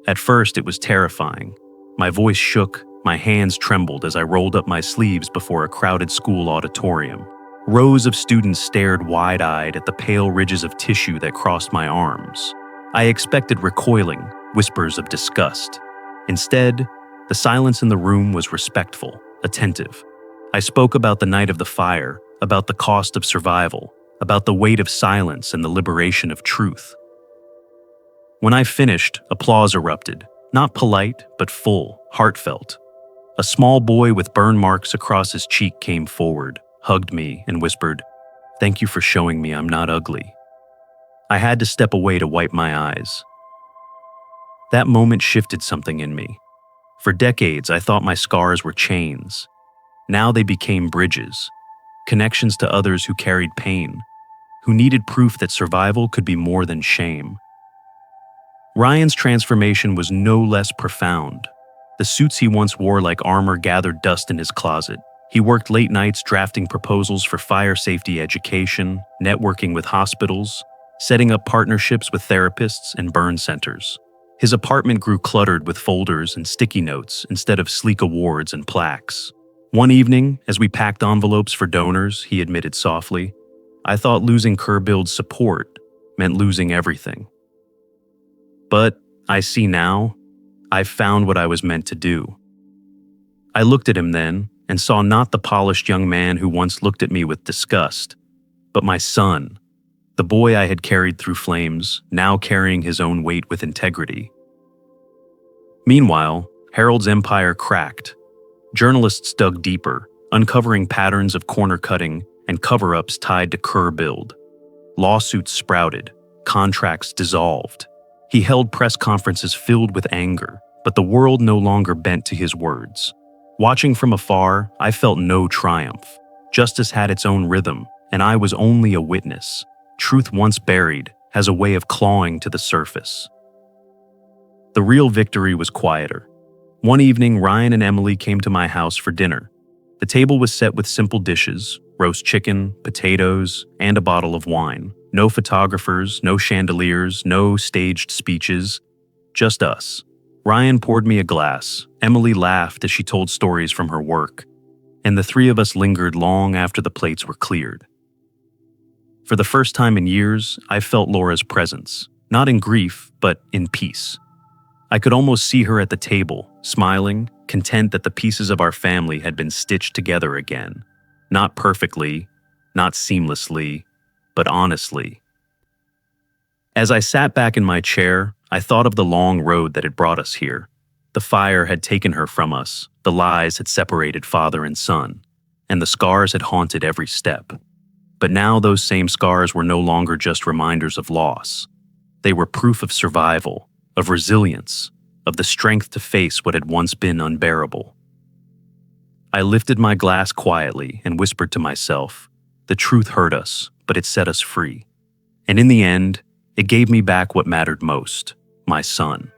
At first, it was terrifying. My voice shook, my hands trembled as I rolled up my sleeves before a crowded school auditorium. Rows of students stared wide-eyed at the pale ridges of tissue that crossed my arms. I expected recoiling, whispers of disgust. Instead, the silence in the room was respectful, attentive. I spoke about the night of the fire, about the cost of survival, about the weight of silence and the liberation of truth. When I finished, applause erupted, not polite, but full, heartfelt. A small boy with burn marks across his cheek came forward, hugged me, and whispered, "Thank you for showing me I'm not ugly." I had to step away to wipe my eyes. That moment shifted something in me. For decades, I thought my scars were chains. Now they became bridges, connections to others who carried pain, who needed proof that survival could be more than shame. Ryan's transformation was no less profound. The suits he once wore like armor gathered dust in his closet. He worked late nights drafting proposals for fire safety education, networking with hospitals, setting up partnerships with therapists and burn centers. His apartment grew cluttered with folders and sticky notes instead of sleek awards and plaques. One evening, as we packed envelopes for donors, he admitted softly, "I thought losing Kerbuild's support meant losing everything. But I see now, I've found what I was meant to do." I looked at him then and saw not the polished young man who once looked at me with disgust, but my son, the boy I had carried through flames, now carrying his own weight with integrity. Meanwhile, Harold's empire cracked. Journalists dug deeper, uncovering patterns of corner cutting and cover-ups tied to Kerbuild. Lawsuits sprouted, contracts dissolved. He held press conferences filled with anger, but the world no longer bent to his words. Watching from afar, I felt no triumph. Justice had its own rhythm, and I was only a witness. Truth once buried has a way of clawing to the surface. The real victory was quieter. One evening, Ryan and Emily came to my house for dinner. The table was set with simple dishes: roast chicken, potatoes, and a bottle of wine. No photographers, no chandeliers, no staged speeches. Just us. Ryan poured me a glass. Emily laughed as she told stories from her work. And the three of us lingered long after the plates were cleared. For the first time in years, I felt Laura's presence, not in grief, but in peace. I could almost see her at the table, smiling, content that the pieces of our family had been stitched together again. Not perfectly, not seamlessly, but honestly. As I sat back in my chair, I thought of the long road that had brought us here. The fire had taken her from us, the lies had separated father and son, and the scars had haunted every step. But now those same scars were no longer just reminders of loss. They were proof of survival, of resilience, of the strength to face what had once been unbearable. I lifted my glass quietly and whispered to myself, the truth hurt us, but it set us free. And in the end, it gave me back what mattered most, my son.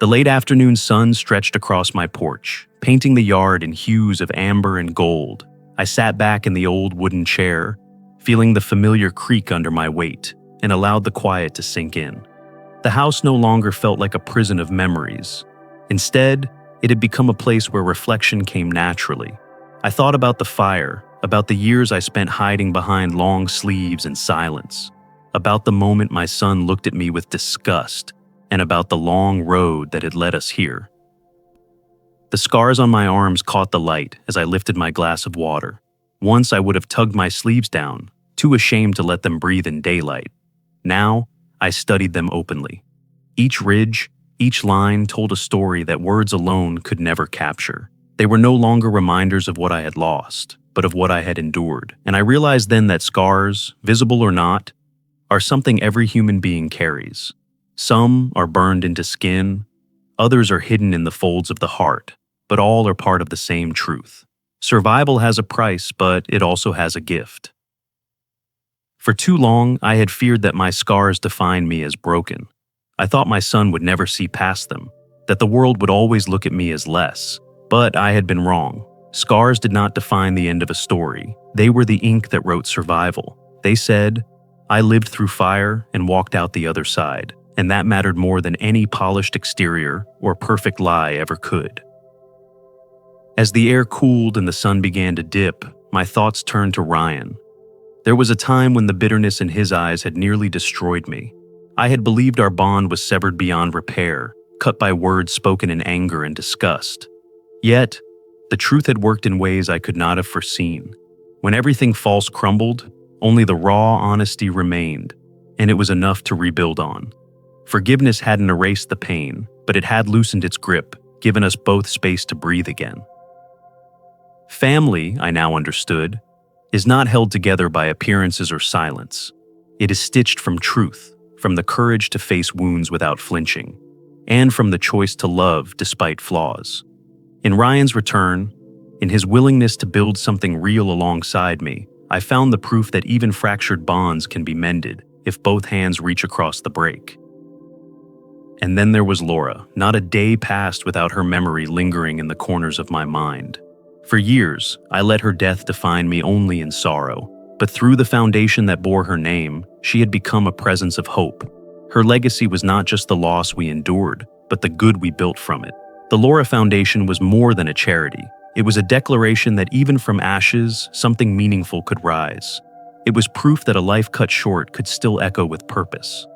The late afternoon sun stretched across my porch, painting the yard in hues of amber and gold. I sat back in the old wooden chair, feeling the familiar creak under my weight, and allowed the quiet to sink in. The house no longer felt like a prison of memories. Instead, it had become a place where reflection came naturally. I thought about the fire, about the years I spent hiding behind long sleeves and silence, about the moment my son looked at me with disgust, and about the long road that had led us here. The scars on my arms caught the light as I lifted my glass of water. Once I would have tugged my sleeves down, too ashamed to let them breathe in daylight. Now, I studied them openly. Each ridge, each line told a story that words alone could never capture. They were no longer reminders of what I had lost, but of what I had endured. And I realized then that scars, visible or not, are something every human being carries. Some are burned into skin, others are hidden in the folds of the heart, but all are part of the same truth. Survival has a price, but it also has a gift. For too long, I had feared that my scars defined me as broken. I thought my son would never see past them, that the world would always look at me as less. But I had been wrong. Scars did not define the end of a story. They were the ink that wrote survival. They said, I lived through fire and walked out the other side, and that mattered more than any polished exterior or perfect lie ever could. As the air cooled and the sun began to dip, my thoughts turned to Ryan. There was a time when the bitterness in his eyes had nearly destroyed me. I had believed our bond was severed beyond repair, cut by words spoken in anger and disgust. Yet, the truth had worked in ways I could not have foreseen. When everything false crumbled, only the raw honesty remained, and it was enough to rebuild on. Forgiveness hadn't erased the pain, but it had loosened its grip, given us both space to breathe again. Family, I now understood, is not held together by appearances or silence. It is stitched from truth, from the courage to face wounds without flinching, and from the choice to love despite flaws. In Ryan's return, in his willingness to build something real alongside me, I found the proof that even fractured bonds can be mended if both hands reach across the break. And then there was Laura. Not a day passed without her memory lingering in the corners of my mind. For years, I let her death define me only in sorrow, but through the foundation that bore her name, she had become a presence of hope. Her legacy was not just the loss we endured, but the good we built from it. The Laura Foundation was more than a charity. It was a declaration that even from ashes, something meaningful could rise. It was proof that a life cut short could still echo with purpose.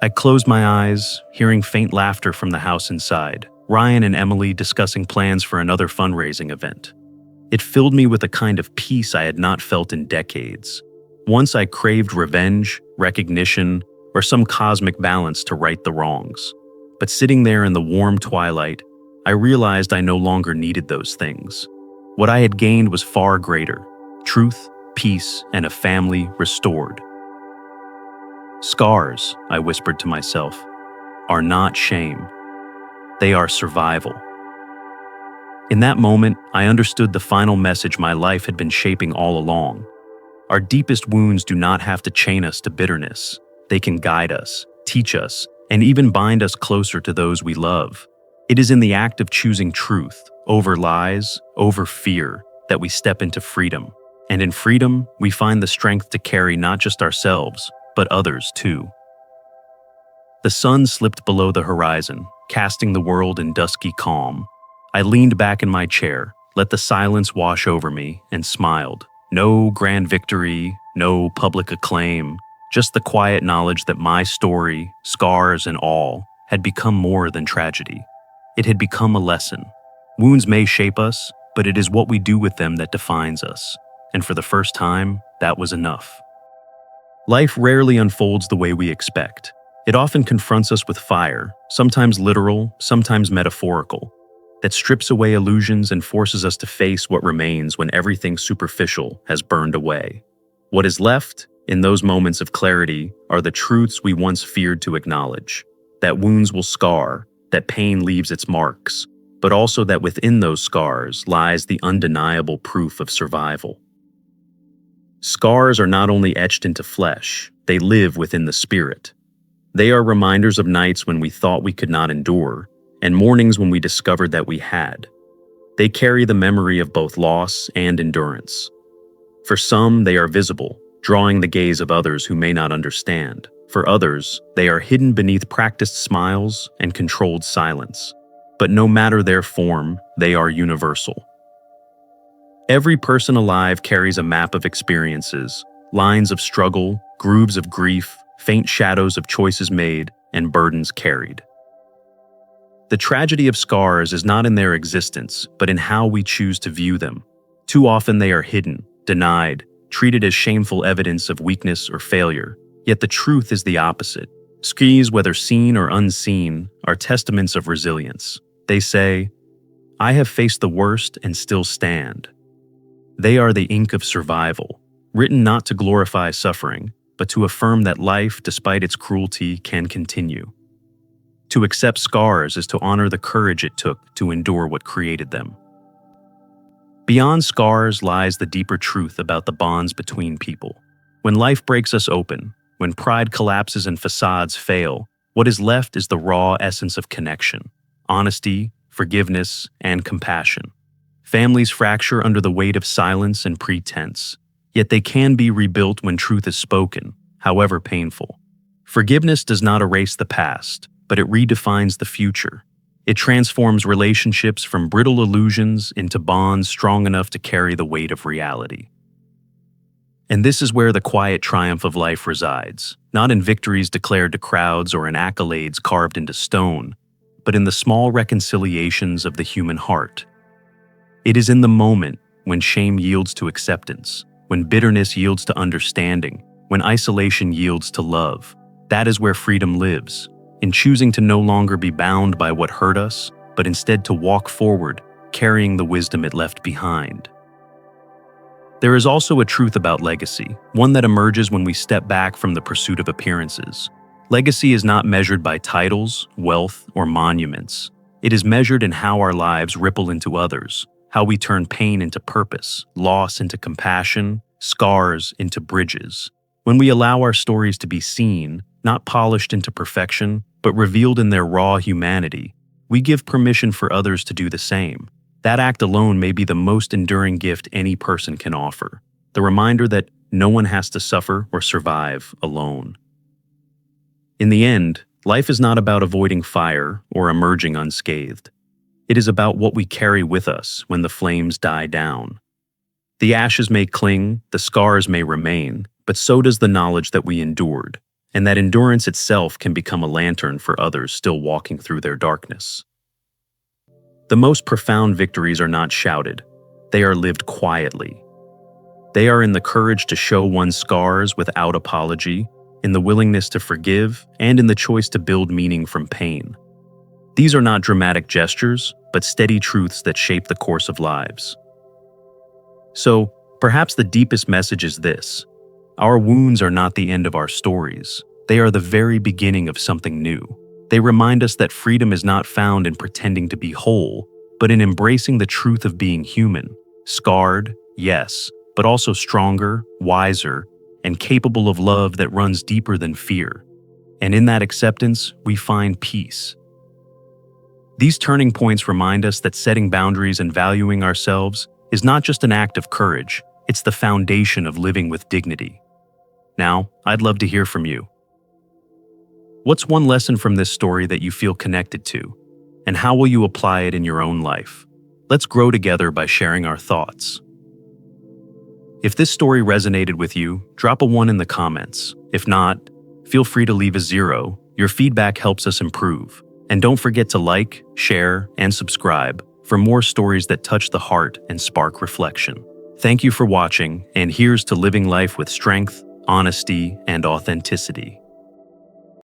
I closed my eyes, hearing faint laughter from the house inside, Ryan and Emily discussing plans for another fundraising event. It filled me with a kind of peace I had not felt in decades. Once I craved revenge, recognition, or some cosmic balance to right the wrongs. But sitting there in the warm twilight, I realized I no longer needed those things. What I had gained was far greater: truth, peace, and a family restored. Scars, I whispered to myself, are not shame. They are survival. In that moment, I understood the final message my life had been shaping all along. Our deepest wounds do not have to chain us to bitterness. They can guide us, teach us, and even bind us closer to those we love. It is in the act of choosing truth, over lies, over fear, that we step into freedom. And in freedom, we find the strength to carry not just ourselves, but others too. The sun slipped below the horizon, casting the world in dusky calm. I leaned back in my chair, let the silence wash over me, and smiled. No grand victory, no public acclaim, just the quiet knowledge that my story, scars and all, had become more than tragedy. It had become a lesson. Wounds may shape us, but it is what we do with them that defines us. And for the first time, that was enough. Life rarely unfolds the way we expect. It often confronts us with fire, sometimes literal, sometimes metaphorical, that strips away illusions and forces us to face what remains when everything superficial has burned away. What is left, in those moments of clarity, are the truths we once feared to acknowledge. That wounds will scar, that pain leaves its marks, but also that within those scars lies the undeniable proof of survival. Scars are not only etched into flesh, they live within the spirit. They are reminders of nights when we thought we could not endure, and mornings when we discovered that we had. They carry the memory of both loss and endurance. For some, they are visible, drawing the gaze of others who may not understand. For others, they are hidden beneath practiced smiles and controlled silence. But no matter their form, they are universal. Every person alive carries a map of experiences, lines of struggle, grooves of grief, faint shadows of choices made, and burdens carried. The tragedy of scars is not in their existence, but in how we choose to view them. Too often they are hidden, denied, treated as shameful evidence of weakness or failure. Yet the truth is the opposite. Scars, whether seen or unseen, are testaments of resilience. They say, "I have faced the worst and still stand." They are the ink of survival, written not to glorify suffering, but to affirm that life, despite its cruelty, can continue. To accept scars is to honor the courage it took to endure what created them. Beyond scars lies the deeper truth about the bonds between people. When life breaks us open, when pride collapses and facades fail, what is left is the raw essence of connection, honesty, forgiveness, and compassion. Families fracture under the weight of silence and pretense, yet they can be rebuilt when truth is spoken, however painful. Forgiveness does not erase the past, but it redefines the future. It transforms relationships from brittle illusions into bonds strong enough to carry the weight of reality. And this is where the quiet triumph of life resides, not in victories declared to crowds or in accolades carved into stone, but in the small reconciliations of the human heart. It is in the moment when shame yields to acceptance, when bitterness yields to understanding, when isolation yields to love. That is where freedom lives, in choosing to no longer be bound by what hurt us, but instead to walk forward, carrying the wisdom it left behind. There is also a truth about legacy, one that emerges when we step back from the pursuit of appearances. Legacy is not measured by titles, wealth, or monuments. It is measured in how our lives ripple into others, how we turn pain into purpose, loss into compassion, scars into bridges. When we allow our stories to be seen, not polished into perfection, but revealed in their raw humanity, we give permission for others to do the same. That act alone may be the most enduring gift any person can offer, the reminder that no one has to suffer or survive alone. In the end, life is not about avoiding fire or emerging unscathed. It is about what we carry with us when the flames die down. The ashes may cling, the scars may remain, but so does the knowledge that we endured, and that endurance itself can become a lantern for others still walking through their darkness. The most profound victories are not shouted. They are lived quietly. They are in the courage to show one's scars without apology, in the willingness to forgive, and in the choice to build meaning from pain. These are not dramatic gestures, but steady truths that shape the course of lives. So, perhaps the deepest message is this: our wounds are not the end of our stories. They are the very beginning of something new. They remind us that freedom is not found in pretending to be whole, but in embracing the truth of being human, scarred, yes, but also stronger, wiser, and capable of love that runs deeper than fear. And in that acceptance, we find peace. These turning points remind us that setting boundaries and valuing ourselves is not just an act of courage, it's the foundation of living with dignity. Now, I'd love to hear from you. What's one lesson from this story that you feel connected to? And how will you apply it in your own life? Let's grow together by sharing our thoughts. If this story resonated with you, drop a 1 in the comments. If not, feel free to leave a 0. Your feedback helps us improve. And don't forget to like, share, and subscribe for more stories that touch the heart and spark reflection. Thank you for watching, and here's to living life with strength, honesty, and authenticity.